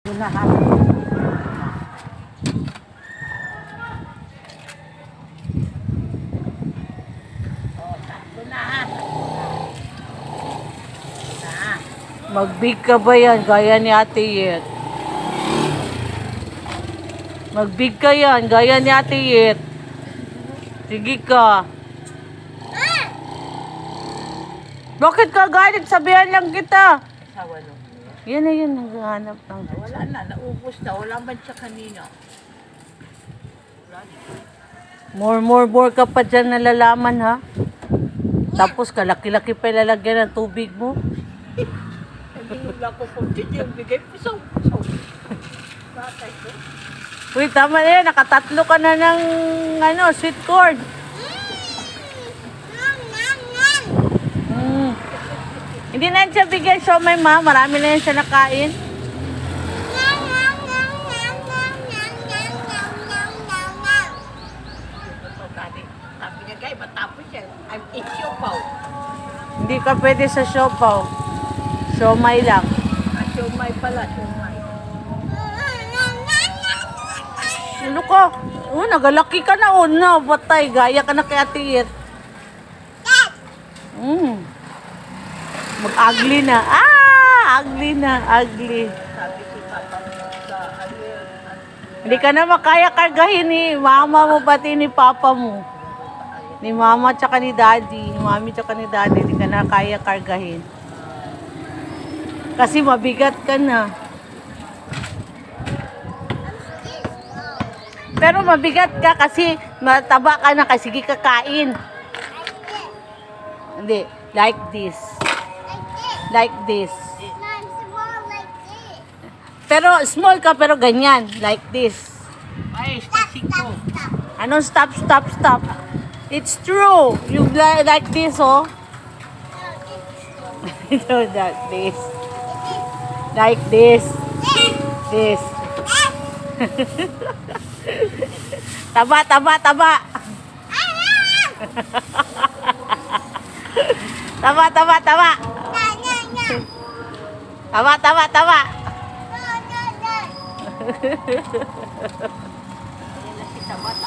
Unahan. Unahan. Magbig ka ba yan? Gaya ni Ate Yet. Magbig ka yan. Gaya ni Ate Yet. Sige ka. Bakit ka galit? Sabihan lang kita. Asawa nung. Yan na yun. Naghahanap ng... Wala na. Naubos na. Wala man siya kanina. More ka pa dyan nalalaman, ha? Tapos kalaki-laki pa ilalagyan ng tubig mo. Hindi wala ko kung yung bigay. Pisaw. Bakit ko? Uy, tama na yan. Nakatatlo ka na ng sweet corn. Hindi na yan siya bigyan siomay, ma. Marami na yan siya nakain. Sabi niya, guys, matapos yan. I'm eat siopaw. Hindi ka pwede sa siopaw. Siomay lang. Siomay pala, siomay. Ano ka? Oh, nagalaki ka na. Oh, no. Batay. Gaya ka na kay Ate Yet. Mag-ugly na. Ugly na. Ugly. Sabi si Papa sa Hindi ka na makaya kargahin ni mama mo pati ni papa mo. Ni mama tsaka ni daddy. Ni mami tsaka ni daddy. Hindi ka na kaya kargahin. Kasi mabigat ka na. Pero mabigat ka kasi mataba ka na kasi sige kakain. Hindi. Like this. Like this. Pero small ka pero ganyan. Like this. ay, stasing ko. Anong stop? It's true. You like this, oh. No, like this. Like this. This. Taba. Taba. Taba.